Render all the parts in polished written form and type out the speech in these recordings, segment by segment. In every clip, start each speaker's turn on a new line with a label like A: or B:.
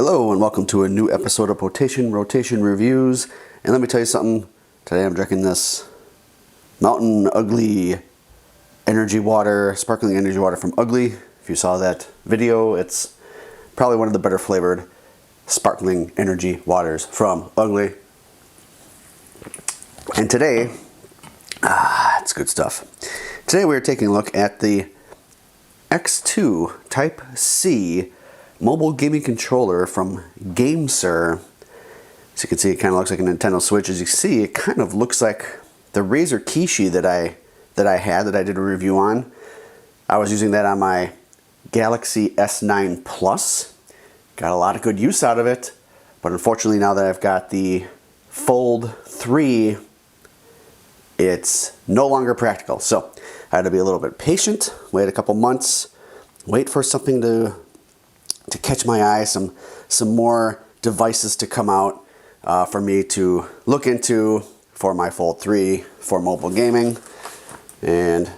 A: Hello and welcome to a new episode of Rotation Reviews. And let me tell you something, today I'm drinking this Mountain Ugly energy water, sparkling energy water from Ugly. If you saw that video, it's probably one of the better flavored sparkling energy waters from Ugly. And today, it's good stuff. Today we're taking a look at the X-2 Type-C mobile gaming controller from GameSir. As you can see, it kind of looks like a Nintendo Switch. As you see, it kind of looks like the Razer Kishi that I did a review on. I was using that on my Galaxy S9 Plus. Got a lot of good use out of it, but unfortunately now that I've got the Fold 3, it's no longer practical. So I had to be a little bit patient, wait a couple months, wait for something to catch my eye, some more devices to come out for me to look into for my Fold 3 for mobile gaming. And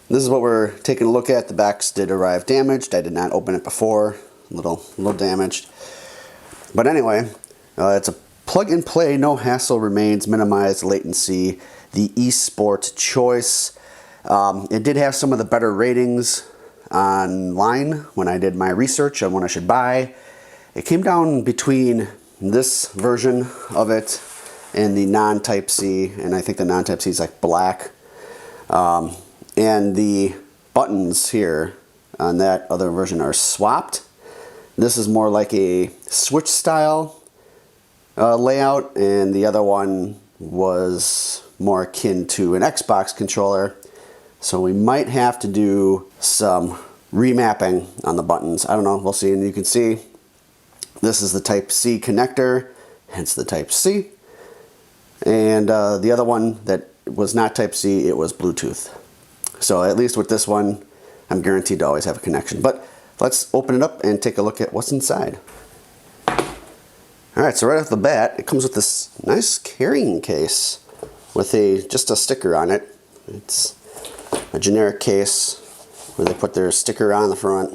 A: this is what we're taking a look at. The backs did arrive damaged. I did not open it before, a little damaged. But anyway, it's a plug and play, no hassle remains, minimized latency, the eSport choice. It did have some of the better ratings online when I did my research on what I should buy. It came down between this version of it and the non-Type-C, and I think the non-Type-C is like black. And the buttons here on that other version are swapped. This is more like a Switch style layout, and the other one was more akin to an Xbox controller. So we might have to do some remapping on the buttons. I don't know, we'll see. And you can see this is the Type-C connector, hence the Type-C. And the other one that was not Type-C, it was Bluetooth. So at least with this one, I'm guaranteed to always have a connection. But let's open it up and take a look at what's inside. Alright, so right off the bat, it comes with this nice carrying case with just a sticker on it. It's a generic case where they put their sticker on the front,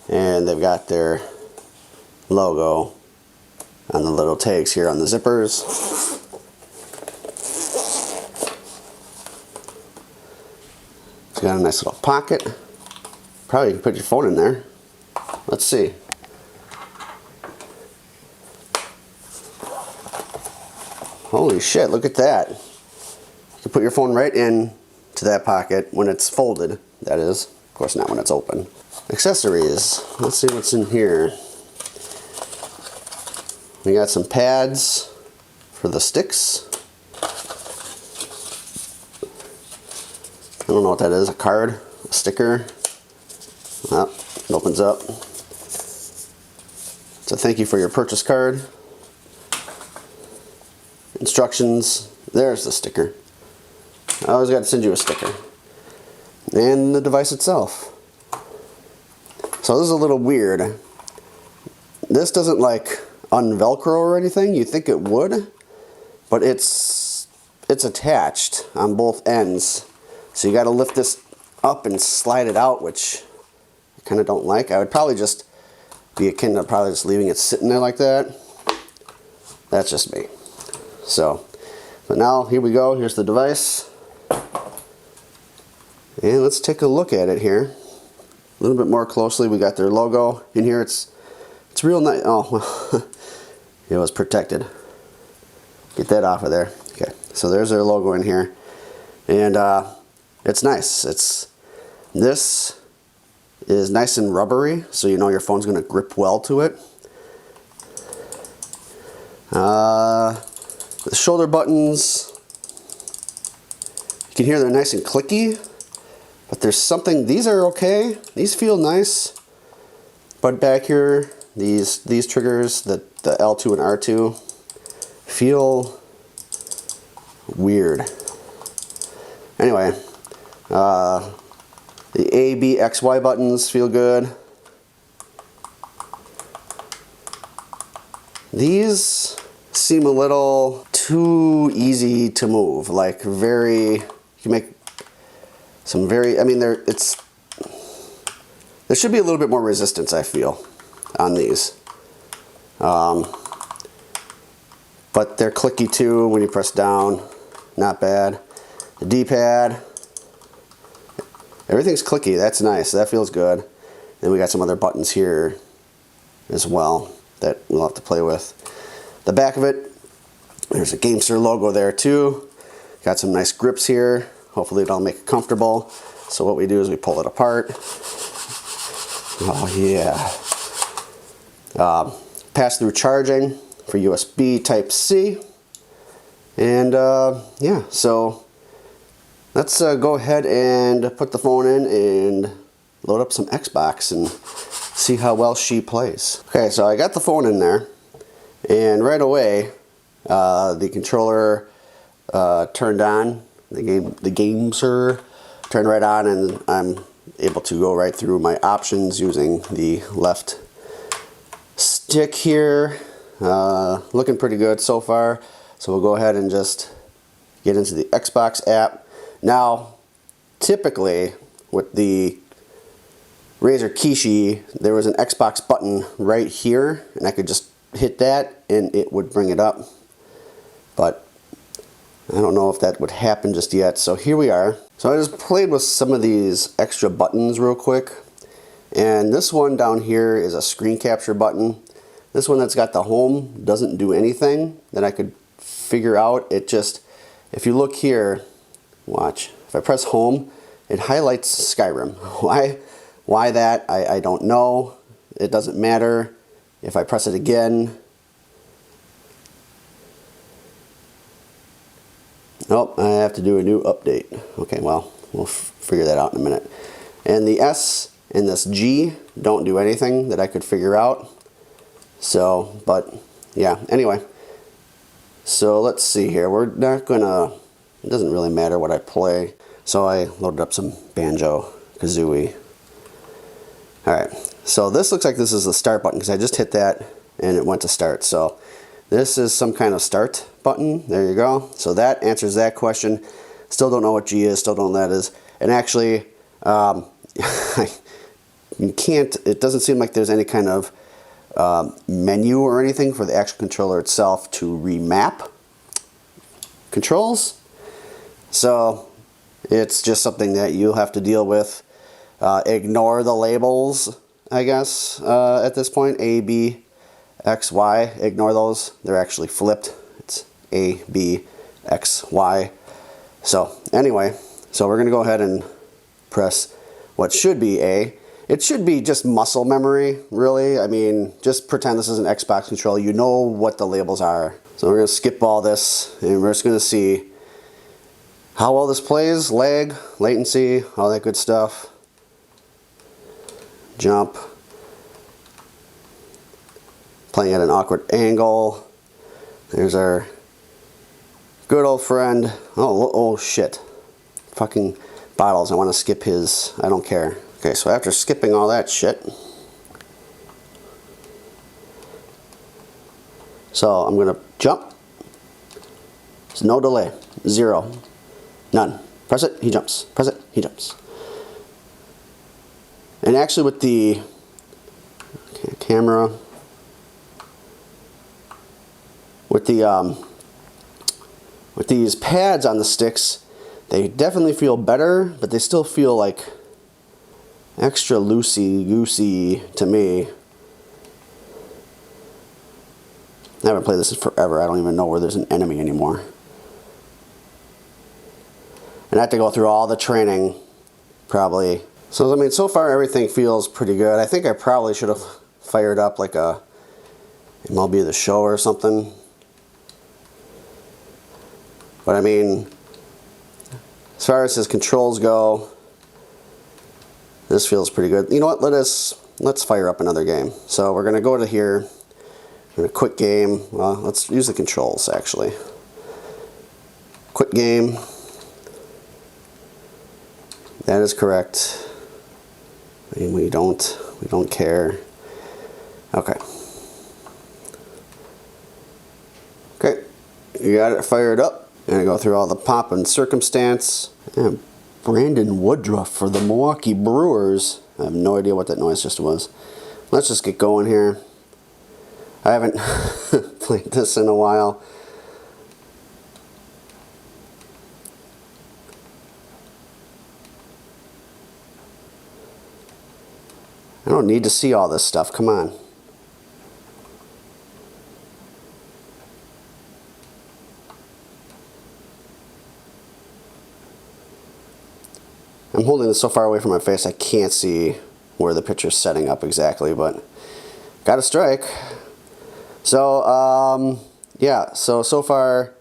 A: and they've got their logo on the little tags here on the zippers. It's got a nice little pocket. Probably can put your phone in there. Let's see. Holy shit, look at that. You can put your phone right in to that pocket when it's folded, that is. Of course not when it's open. Accessories. Let's see what's in here. We got some pads for the sticks. I don't know what that is, a card, a sticker. Well, it opens up. So thank you for your purchase card. Instructions, there's the sticker. I always got to send you a sticker. And the device itself. So this is a little weird. This doesn't like unvelcro or anything. You think it would, but it's attached on both ends. So you got to lift this up and slide it out, which I kind of don't like. I would probably just be akin to probably just leaving it sitting there like that. That's just me. So, but now here we go. Here's the device. And let's take a look at it here a little bit more closely. We got their logo in here. It's real nice. Oh, well, it was protected. Get that off of there. Okay, so there's their logo in here, and it's nice. This is nice and rubbery, so you know your phone's going to grip well to it. The shoulder buttons, you can hear they're nice and clicky. But there's something, these are okay, these feel nice, but back here, these triggers, the L2 and R2, feel weird. Anyway, the A, B, X, Y buttons feel good. These seem a little too easy to move, like you can make some very, I mean, there should be a little bit more resistance, I feel, on these. But they're clicky too when you press down. Not bad. The D-pad, everything's clicky. That's nice. That feels good. Then we got some other buttons here as well that we'll have to play with. The back of it, there's a GameSir logo there too. Got some nice grips here. Hopefully it'll make it comfortable. So what we do is we pull it apart. Oh yeah. Pass-through charging for USB Type-C. And yeah, so let's go ahead and put the phone in and load up some Xbox and see how well she plays. Okay, so I got the phone in there, and right away the controller turned on. The GameSir turned right on, and I'm able to go right through my options using the left stick here. Looking pretty good so far. So we'll go ahead and just get into the Xbox app. Now, typically with the Razer Kishi, there was an Xbox button right here, and I could just hit that and it would bring it up. But I don't know if that would happen just yet. So here we are. So I just played with some of these extra buttons real quick. And this one down here is a screen capture button. This one that's got the home doesn't do anything that I could figure out. It just, if you look here, watch, if I press home, it highlights Skyrim. Why that? I don't know. It doesn't matter. If I press it again, nope, I have to do a new update. Okay, well, we'll figure that out in a minute. And the S and this G don't do anything that I could figure out. So, but yeah, anyway. So let's see here. We're not gonna, it doesn't really matter what I play. So I loaded up some Banjo-Kazooie. Alright, so this looks like this is the start button because I just hit that and it went to start. So this is some kind of start button. There you go. So that answers that question. Still don't know what G is, still don't know what that is. And actually, you can't, it doesn't seem like there's any kind of menu or anything for the actual controller itself to remap controls. So it's just something that you'll have to deal with. Ignore the labels, I guess, at this point. A, B, X, Y. Ignore those. They're actually flipped. It's A, B, X, Y. So anyway, so we're going to go ahead and press what should be A. It should be just muscle memory, really. I mean, just pretend this is an Xbox controller. You know what the labels are. So we're going to skip all this, and we're just going to see how well this plays, lag, latency, all that good stuff. Jump. Playing at an awkward angle. There's our good old friend. Oh shit. Fucking Bottles. I want to skip his. I don't care. Okay, so after skipping all that shit, so I'm going to jump. There's no delay. 0. None. Press it, he jumps. Press it, he jumps. And actually with the camera, with these pads on the sticks, they definitely feel better, but they still feel like extra loosey-goosey to me. I haven't played this in forever. I don't even know where there's an enemy anymore. And I have to go through all the training, probably. So, I mean, so far everything feels pretty good. I think I probably should have fired up like a MLB The Show or something. But I mean, as far as his controls go, this feels pretty good. You know what? Let's fire up another game. So we're gonna go to here. We're gonna quit game. Well, let's use the controls actually. Quit game. That is correct. I mean, we don't care. Okay. Okay, you got it fired up. Gonna go through all the pop and circumstance. And Brandon Woodruff for the Milwaukee Brewers. I have no idea what that noise just was. Let's just get going here. I haven't played this in a while. I don't need to see all this stuff, come on. I'm holding this so far away from my face I can't see where the picture's setting up exactly, but got a strike. So, yeah, so far,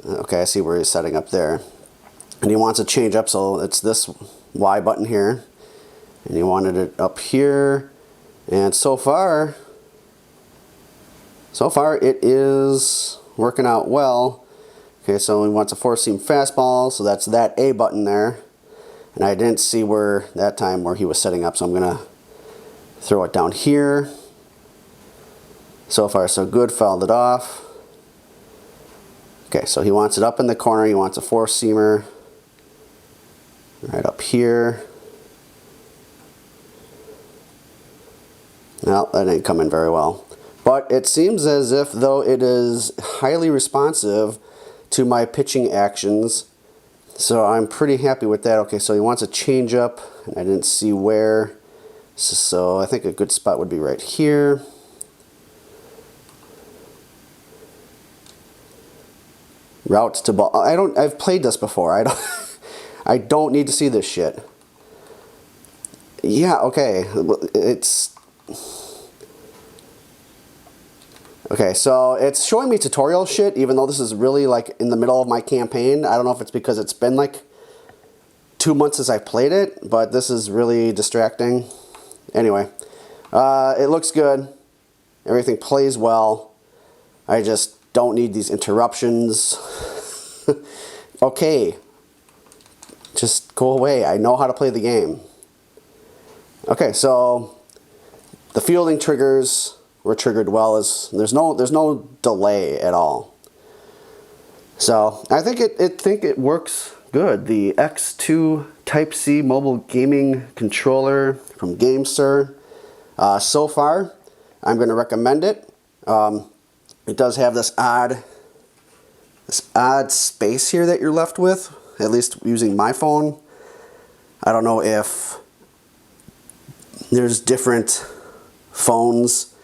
A: okay, I see where he's setting up there. And he wants to change up, so it's this Y button here. And he wanted it up here. And so far it is working out well. Okay, so he wants a 4-seam fastball, so that's that A button there. And I didn't see where that time where he was setting up, so I'm gonna throw it down here. So far so good, fouled it off. Okay, so he wants it up in the corner, he wants a 4-seamer right up here. Well, that didn't come in very well. But it seems as if though it is highly responsive to my pitching actions. So I'm pretty happy with that. Okay, so he wants a change up, and I didn't see where. So I think a good spot would be right here. Route to ball. I've played this before. I don't need to see this shit. Yeah, okay. Okay, so it's showing me tutorial shit, even though this is really like in the middle of my campaign. I don't know if it's because it's been like 2 months since I played it, but this is really distracting. Anyway, it looks good. Everything plays well. I just don't need these interruptions. Okay, just go away. I know how to play the game. Okay, so the fielding triggers were triggered well. There's no delay at all. So I think it works good. The X-2 Type-C mobile gaming controller from GameSir. So far, I'm going to recommend it. It does have this odd space here that you're left with, at least using my phone. I don't know if there's different phones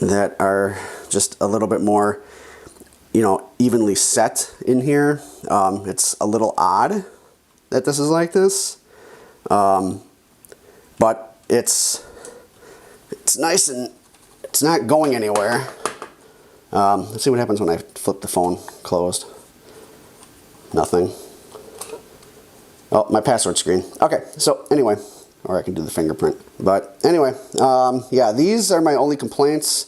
A: that are just a little bit more, you know, evenly set in here. It's a little odd that this is like this, but it's nice and it's not going anywhere. Let's see what happens when I flip the phone closed. Nothing. Oh, my password screen. Okay, so anyway, or I can do the fingerprint. But anyway, yeah, these are my only complaints.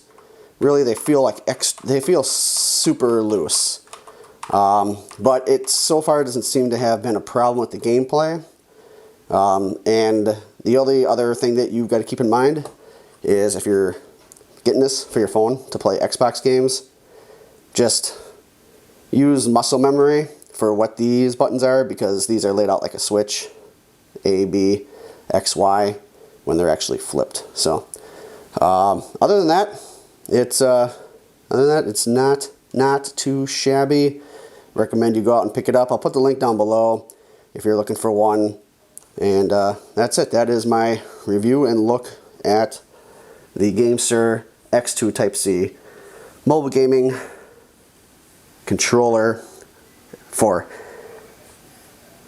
A: Really, they feel super loose. But it so far doesn't seem to have been a problem with the gameplay. And the only other thing that you've got to keep in mind is if you're getting this for your phone to play Xbox games, just use muscle memory for what these buttons are, because these are laid out like a switch, A, B, X, Y, when they're actually flipped. So other than that, it's not too shabby. Recommend you go out and pick it up. I'll put the link down below if you're looking for one. And that's it. That is my review and look at the GameSir X-2 Type-C mobile gaming controller for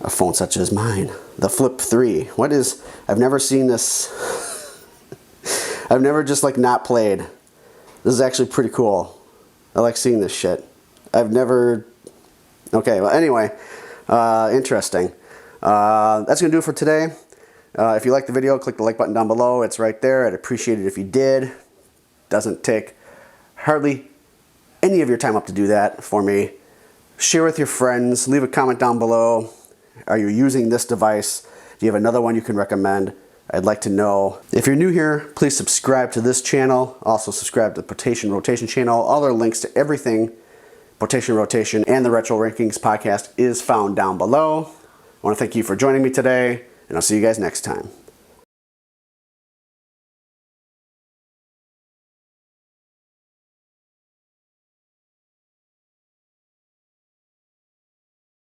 A: a phone such as mine. The Flip 3. What is... I've never seen this. I've never just like not played. This is actually pretty cool. I like seeing this shit. I've never... Okay, well anyway, interesting. That's going to do it for today. If you liked the video, click the like button down below. It's right there. I'd appreciate it if you did. Doesn't take hardly any of your time up to do that for me. Share with your friends. Leave a comment down below. Are you using this device? Do you have another one you can recommend? I'd like to know. If you're new here, please subscribe to this channel. Also subscribe to the Potation Rotation channel. All our links to everything Potation Rotation and the Retro Rankings podcast is found down below. I want to thank you for joining me today, and I'll see you guys next time.